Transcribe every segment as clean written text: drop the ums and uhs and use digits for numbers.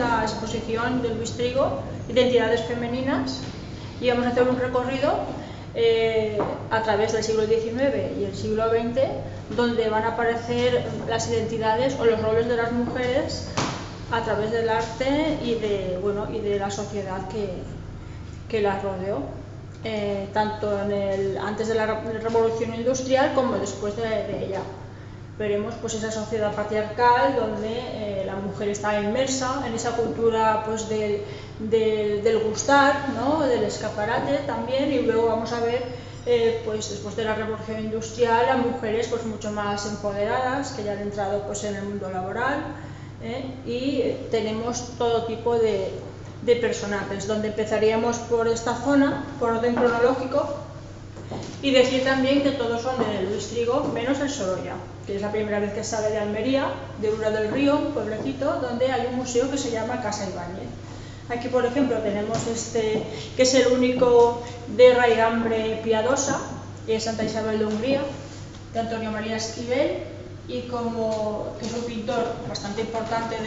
la exposición de Luis Trigo, Identidades Femeninas, y vamos a hacer un recorrido a través del siglo XIX y el siglo XX, donde van a aparecer las identidades o los roles de las mujeres a través del arte y de la sociedad que las rodeó, tanto antes de la Revolución Industrial como después de ella. Veremos pues esa sociedad patriarcal donde la mujer está inmersa en esa cultura pues del gustar, ¿no? Del escaparate también, y luego vamos a ver pues después de la Revolución Industrial a mujeres pues mucho más empoderadas que ya han entrado pues en el mundo laboral, y tenemos todo tipo de personajes, donde empezaríamos por esta zona, por orden cronológico, y decir también que todos son de Luis Trigo, menos el Sorolla, que es la primera vez que sale de Almería, de Ura del Río, un pueblecito, donde hay un museo que se llama Casa Ibáñez. Aquí, por ejemplo, tenemos que es el único de raigambre piadosa, que es Santa Isabel de Hungría, de Antonio María Esquivel, y que es un pintor bastante importante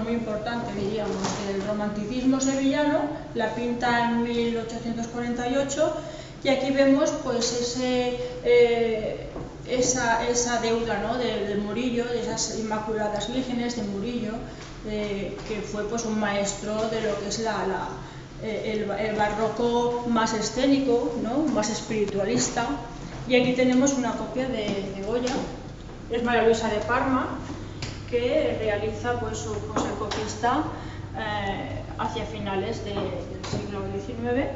muy importante diríamos, del romanticismo sevillano, la pinta en 1848, y aquí vemos pues esa deuda, ¿no? de Murillo, de esas Inmaculadas Vírgenes de Murillo, que fue pues un maestro de lo que es el barroco más escénico, ¿no? Más espiritualista. Y aquí tenemos una copia de Goya, es María Luisa de Parma, que realiza pues su Conquista hacia finales del siglo XIX.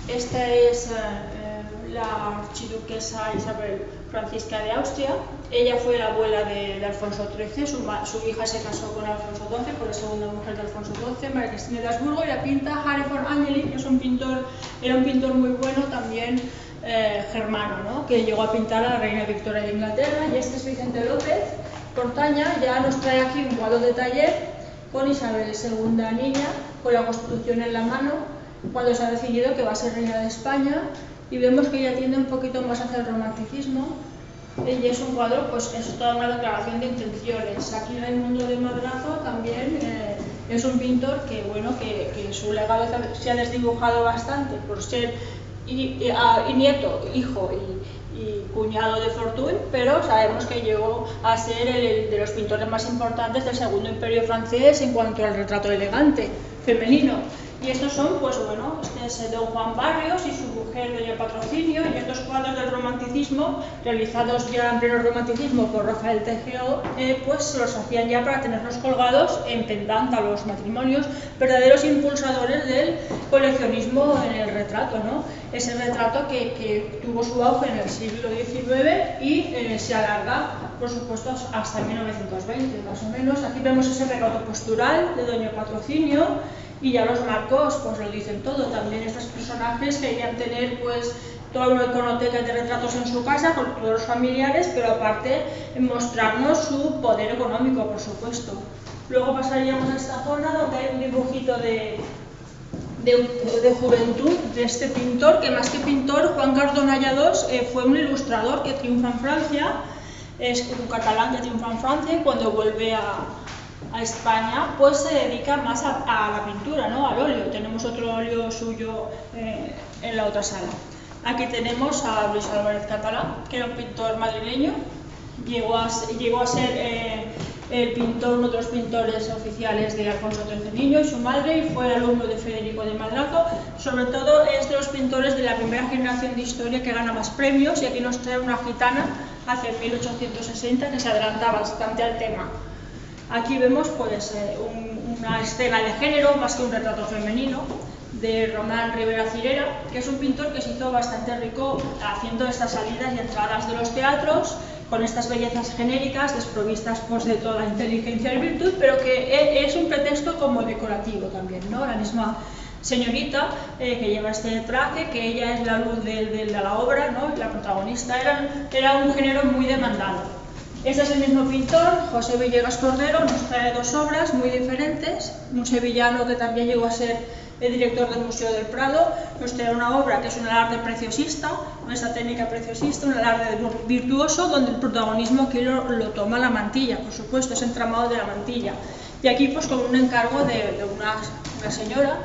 Esta es la archiduquesa Isabel Francisca de Austria. Ella fue la abuela de Alfonso XIII, su hija se casó con Alfonso XII, con la segunda mujer de Alfonso XII, María Cristina de Habsburgo, y la pinta Harry von Angelis, que era un pintor muy bueno también, germano, ¿no? Que llegó a pintar a la reina Victoria de Inglaterra. Y este es Vicente López Portaña, ya nos trae aquí un cuadro de taller con Isabel II niña, con la Constitución en la mano, cuando se ha decidido que va a ser reina de España, y vemos que ella tiende un poquito más hacia el romanticismo, y es un cuadro, pues es toda una declaración de intenciones. Aquí en el mundo de Madrazo también es un pintor que su legado se ha desdibujado bastante por ser nieto, hijo y cuñado de Fortuny, pero sabemos que llegó a ser el de los pintores más importantes del Segundo Imperio francés en cuanto al retrato elegante femenino. Y estos son, este es Don Juan Barrios y su mujer Doña Patrocinio, y estos cuadros del romanticismo, realizados ya en pleno romanticismo por Rafael Tejero, pues los hacían ya para tenerlos colgados en pendant a los matrimonios, verdaderos impulsadores del coleccionismo en el retrato, ¿no? Ese retrato que tuvo su auge en el siglo XIX y se alarga, por supuesto, hasta 1920, más o menos. Aquí vemos ese retrato postural de Doña Patrocinio, y ya los marcos pues lo dicen todo. También estos personajes querían tener pues toda una iconoteca de retratos en su casa con todos los familiares, pero aparte mostrarnos su poder económico, por supuesto. Luego pasaríamos a esta zona donde hay un dibujito de juventud de este pintor, que más que pintor, Juan Cardona II fue un ilustrador que triunfa en Francia, es un catalán que triunfa en Francia, y cuando vuelve a España pues se dedica más a la pintura, ¿no? Al óleo. Tenemos otro óleo suyo en la otra sala. Aquí tenemos a Luis Álvarez Catalá, que era un pintor madrileño, llegó a ser el pintor, uno de los pintores oficiales de Alfonso XIII Niño y su madre, y fue alumno de Federico de Madrazo. Sobre todo es de los pintores de la primera generación de historia que gana más premios, y aquí nos trae una gitana hacia 1860 que se adelanta bastante al tema. Aquí vemos pues una escena de género más que un retrato femenino de Román Rivera Cirera, que es un pintor que se hizo bastante rico haciendo estas salidas y entradas de los teatros con estas bellezas genéricas desprovistas pues de toda inteligencia y virtud, pero que es un pretexto como decorativo también, ¿no? La misma señorita que lleva este traje, que ella es la luz de la obra, ¿no? La protagonista era un género muy demandado. Este es el mismo pintor, José Villegas Cordero, nos trae dos obras muy diferentes, un sevillano que también llegó a ser el director del Museo del Prado, nos trae una obra que es un alarde preciosista, esta técnica preciosista, un alarde virtuoso, donde el protagonismo aquí lo toma la mantilla, por supuesto, es entramado de la mantilla. Y aquí pues con un encargo de una señora,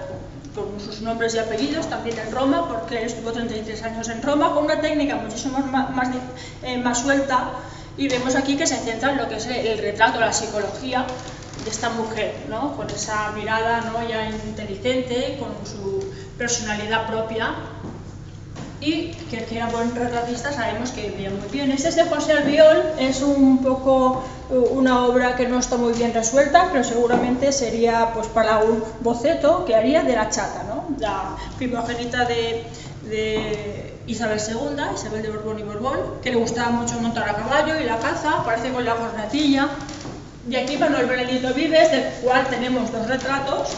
con sus nombres y apellidos, también en Roma, porque él estuvo 33 años en Roma, con una técnica muchísimo más suelta, y vemos aquí que se centra en lo que es el retrato, la psicología de esta mujer, ¿no? Con esa mirada, ¿no?, ya inteligente, con su personalidad propia, y que era buen retratista sabemos que veía muy bien. Este es de José Albiol, es un poco una obra que no está muy bien resuelta, pero seguramente sería pues para un boceto que haría de la chata, ¿no?, la primogénita de Isabel II, Isabel de Borbón y Borbón, que le gustaba mucho montar a caballo y la caza, aparece con la cornetilla. Y aquí Manuel Benedito Vives, del cual tenemos dos retratos.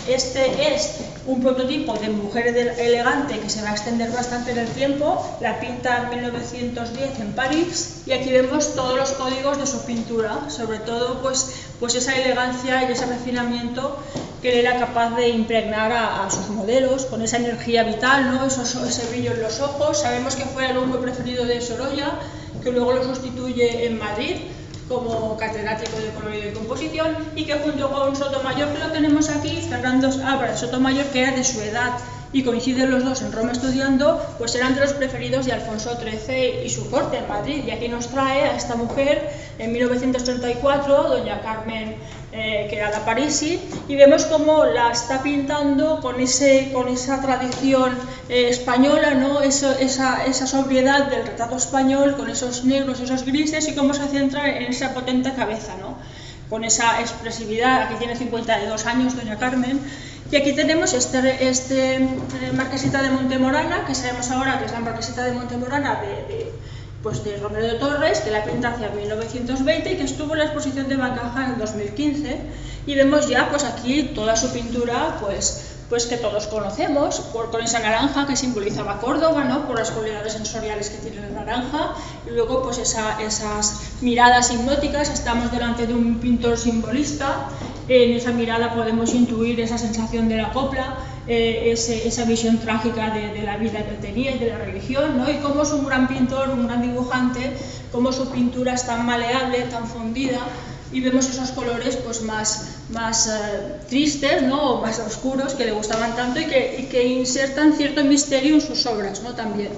Este es un prototipo de mujer elegante que se va a extender bastante en el tiempo, la pinta en 1910 en París, y aquí vemos todos los códigos de su pintura, sobre todo pues esa elegancia y ese refinamiento que él era capaz de impregnar a sus modelos, con esa energía vital, ¿no?, ese brillo en los ojos. Sabemos que fue el alumno preferido de Sorolla, que luego lo sustituye en Madrid como catedrático de colorido y composición, y que junto con Sotomayor, que lo tenemos aquí, Fernando Álvarez Sotomayor, que era de su edad y coinciden los dos en Roma estudiando, pues eran de los preferidos de Alfonso XIII y su corte en Madrid. Y aquí nos trae a esta mujer en 1934, doña Carmen, que era la Parisi, y vemos cómo la está pintando con esa tradición española, ¿no?, esa sobriedad del retrato español, con esos negros, esos grises, y cómo se centra en esa potente cabeza, ¿no?, con esa expresividad. Aquí tiene 52 años doña Carmen. Y aquí tenemos este Marquesita de Montemorana, que sabemos ahora que es la Marquesita de Montemorana de Romero de Torres, que la pinta hacia 1920 y que estuvo en la exposición de Bancaja en 2015. Y vemos ya pues aquí toda su pintura pues que todos conocemos, con esa naranja que simbolizaba Córdoba, ¿no?, por las cualidades sensoriales que tiene la naranja, y luego pues esas miradas hipnóticas. Estamos delante de un pintor simbolista. En esa mirada podemos intuir esa sensación de la copla, esa visión trágica de la vida que tenía y de la religión, ¿no?, y cómo es un gran pintor, un gran dibujante, cómo su pintura es tan maleable, tan fundida, y vemos esos colores pues más tristes, ¿no?, o más oscuros, que le gustaban tanto y que insertan cierto misterio en sus obras, ¿no?, también.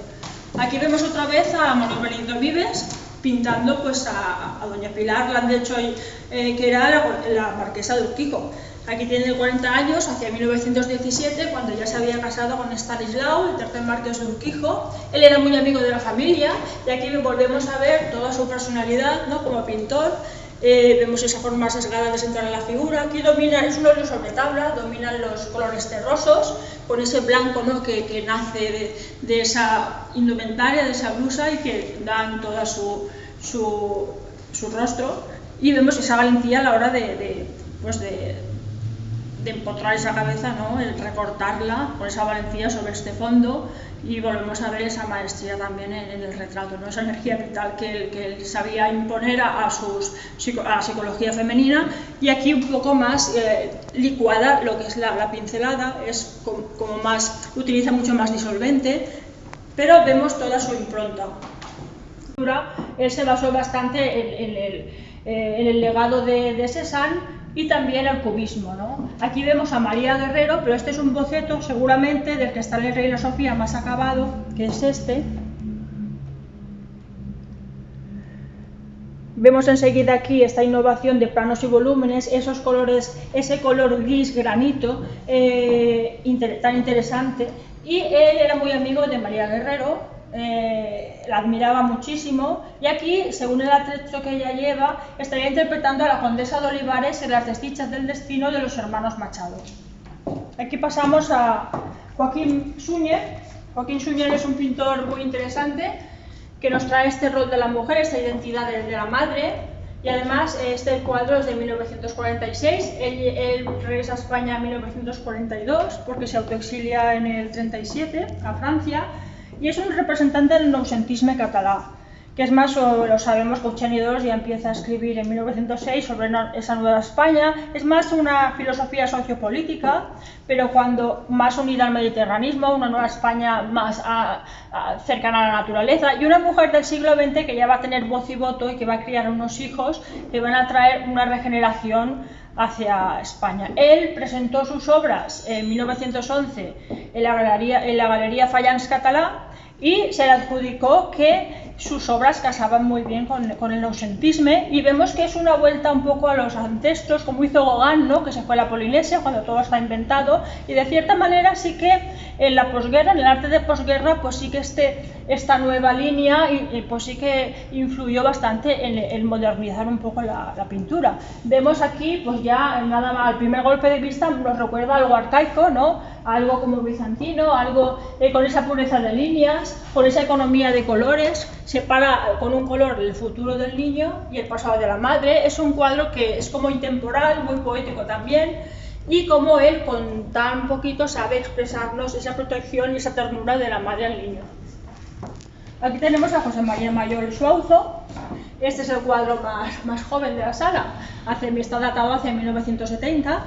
Aquí vemos otra vez a Manuel Benedito Vives pintando pues a doña Pilar Landechoy, que era la marquesa de Urquijo. Aquí tiene 40 años, hacia 1917, cuando ya se había casado con Estanislao, el tercer marqués de Urquijo. Él era muy amigo de la familia, y aquí volvemos a ver toda su personalidad, ¿no?, como pintor. Vemos esa forma sesgada de centrar en la figura. Aquí domina, es un óleo sobre tabla, dominan los colores terrosos, con ese blanco, ¿no?, que nace de esa indumentaria, de esa blusa, y que dan toda su rostro. Y vemos esa valentía a la hora de empotrar esa cabeza, ¿no?, el recortarla con esa valentía sobre este fondo, y volvemos a ver esa maestría también en el retrato, ¿no?, esa energía vital que él sabía imponer a la psicología femenina. Y aquí un poco más licuada, lo que es la pincelada, es como más, utiliza mucho más disolvente, pero vemos toda su impronta. Él se basó bastante en el legado de Cézanne y también el cubismo, ¿no? Aquí vemos a María Guerrero, pero este es un boceto seguramente del que está en el Reina Sofía más acabado, que es este. Vemos enseguida aquí esta innovación de planos y volúmenes, esos colores, ese color gris granito tan interesante. Y él era muy amigo de María Guerrero, la admiraba muchísimo, y aquí, según el atrecho que ella lleva, estaría interpretando a la condesa de Olivares en Las desdichas del destino de los hermanos Machado. Aquí pasamos a Joaquín Súñer. Joaquín Súñer es un pintor muy interesante, que nos trae este rol de la mujer, esta identidad de la madre, y además este cuadro es de 1946, él regresa a España en 1942, porque se autoexilia en el 37 a Francia, y es un representante del noucentisme català. que es más, lo sabemos que Eugeni d'Ors ya empieza a escribir en 1906 sobre esa nueva España, es más una filosofía sociopolítica, pero cuando más unida al mediterranismo, una nueva España más cercana a la naturaleza, y una mujer del siglo XX que ya va a tener voz y voto y que va a criar unos hijos que van a traer una regeneración hacia España. Él presentó sus obras en 1911 en la Galería Fallans Català y se le adjudicó que sus obras casaban muy bien con el noucentisme, y vemos que es una vuelta un poco a los ancestros, como hizo Gauguin, ¿no? Que se fue a la Polinesia cuando todo está inventado, y de cierta manera sí que en la posguerra, en el arte de posguerra, pues sí que esta nueva línea pues sí que influyó bastante en modernizar un poco la pintura. Vemos aquí, pues ya nada más, al primer golpe de vista nos recuerda algo arcaico, ¿no? Algo como bizantino, algo con esa pureza de líneas, con esa economía de colores, separa con un color el futuro del niño y el pasado de la madre. Es un cuadro que es como intemporal, muy poético también, y como él con tan poquito sabe expresarnos esa protección y esa ternura de la madre al niño. Aquí tenemos a José María Mayol Suauzo. Este es el cuadro más joven de la sala, está datado hacia 1970.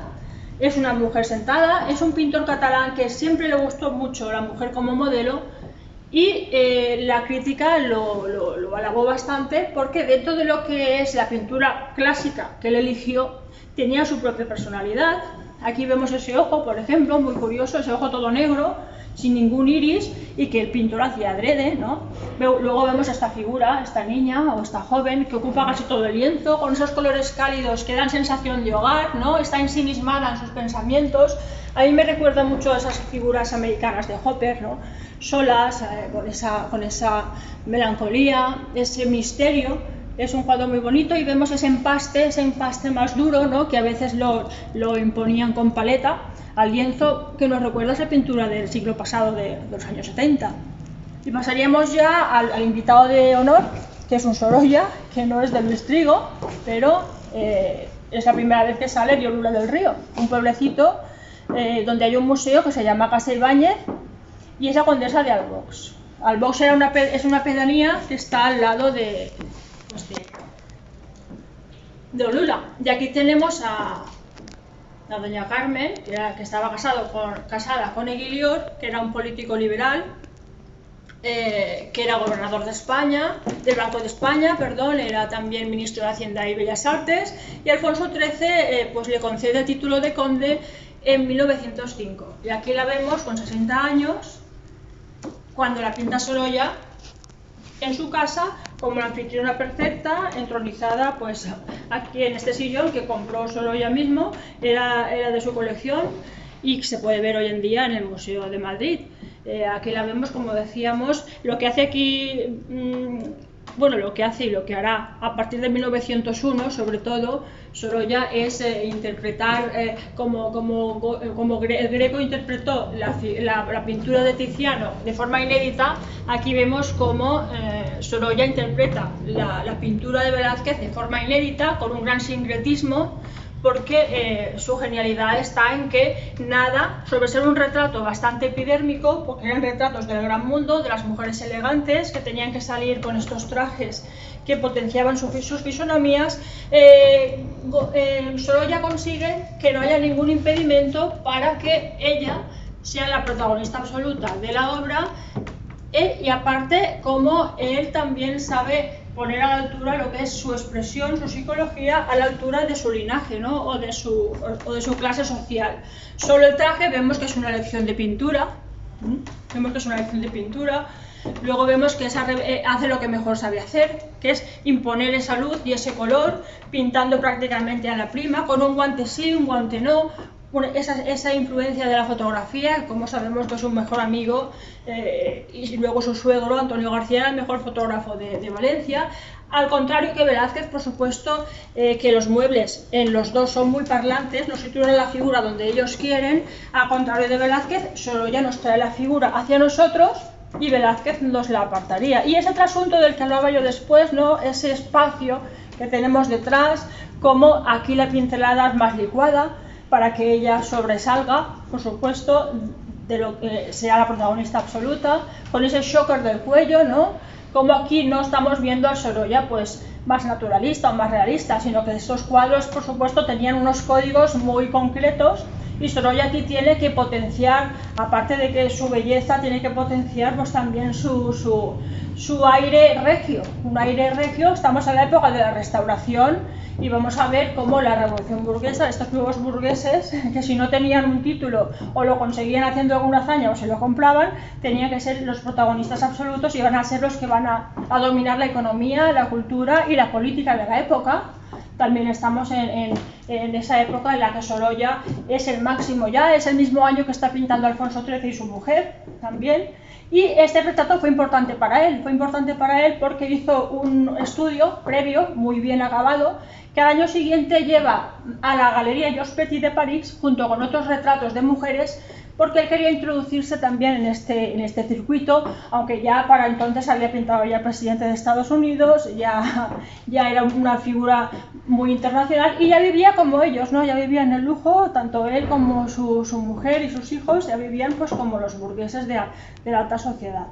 Es una mujer sentada, es un pintor catalán que siempre le gustó mucho la mujer como modelo, y la crítica lo halagó bastante porque dentro de lo que es la pintura clásica que él eligió tenía su propia personalidad. Aquí vemos ese ojo, por ejemplo, muy curioso, ese ojo todo negro, sin ningún iris, y que el pintor hacía adrede, ¿no? Luego vemos a esta figura, esta niña o esta joven que ocupa casi todo el lienzo, con esos colores cálidos que dan sensación de hogar, ¿no? Está ensimismada en sus pensamientos. A mí me recuerda mucho a esas figuras americanas de Hopper, ¿no? Solas, con esa melancolía, ese misterio. Es un cuadro muy bonito, y vemos ese empaste más duro, ¿no? Que a veces lo imponían con paleta al lienzo, que nos recuerda a esa pintura del siglo pasado, de los años 70. Y pasaríamos ya al invitado de honor, que es un Sorolla, que no es de Luis Trigo, pero es la primera vez que sale de Olula del Río, un pueblecito donde hay un museo que se llama Casa Ibáñez, y es la condesa de Albox. Albox es una pedanía que está al lado de Olula. Y aquí tenemos a doña Carmen, que estaba casada con Eguilior, que era un político liberal, que era gobernador de España, del Banco de España, perdón, era también ministro de Hacienda y Bellas Artes, y Alfonso XIII pues le concede el título de conde en 1905. Y aquí la vemos con 60 años, cuando la pinta Sorolla en su casa como la anfitriona perfecta, entronizada pues aquí en este sillón que compró Sorolla mismo, era de su colección y se puede ver hoy en día en el Museo de Madrid. Aquí la vemos, como decíamos, lo que hace aquí, lo que hace y lo que hará a partir de 1901, sobre todo, Sorolla, es interpretar, como el Greco interpretó la pintura de Tiziano de forma inédita. Aquí vemos cómo Sorolla interpreta la pintura de Velázquez de forma inédita, con un gran sincretismo, porque su genialidad está en que nada, sobre ser un retrato bastante epidérmico, porque eran retratos del gran mundo, de las mujeres elegantes que tenían que salir con estos trajes que potenciaban sus fisonomías, Sorolla consigue que no haya ningún impedimento para que ella sea la protagonista absoluta de la obra, y aparte como él también sabe poner a la altura lo que es su expresión, su psicología, a la altura de su linaje, ¿no? o de su clase social. Solo el traje vemos que es una lección de pintura, luego vemos que hace lo que mejor sabe hacer, que es imponer esa luz y ese color, pintando prácticamente a la prima, con un guante sí, un guante no, esa influencia de la fotografía, como sabemos que es un mejor amigo, y luego su suegro, Antonio García, el mejor fotógrafo de Valencia. Al contrario que Velázquez, por supuesto, que los muebles en los dos son muy parlantes, nos sitúan la figura donde ellos quieren. Al contrario de Velázquez, Sorolla nos trae la figura hacia nosotros y Velázquez nos la apartaría. Y ese trasunto del que hablaba yo después, ¿no? Ese espacio que tenemos detrás, como aquí la pincelada es más licuada, para que ella sobresalga, por supuesto, de lo que sea la protagonista absoluta, con ese shocker del cuello, ¿no? como aquí no estamos viendo al Sorolla pues más naturalista o más realista, sino que estos cuadros, por supuesto, tenían unos códigos muy concretos, y Sorolla aquí tiene que potenciar, aparte de que su belleza, tiene que potenciar pues también su aire regio, un aire regio. Estamos en la época de la Restauración y vamos a ver cómo la revolución burguesa, estos nuevos burgueses, que si no tenían un título o lo conseguían haciendo alguna hazaña o se lo compraban, tenían que ser los protagonistas absolutos y van a ser los que van a dominar la economía, la cultura y la política de la época. También estamos en esa época en la que Sorolla es el máximo, ya es el mismo año que está pintando Alfonso XIII y su mujer también. Y este retrato fue importante para él porque hizo un estudio previo muy bien acabado, que al año siguiente lleva a la Galería Georges Petit de París junto con otros retratos de mujeres, porque él quería introducirse también en este circuito, aunque ya para entonces había pintado ya al presidente de Estados Unidos, ya era una figura muy internacional y ya vivía como ellos, ¿no? Ya vivía en el lujo, tanto él como su mujer y sus hijos ya vivían pues como los burgueses de la alta sociedad.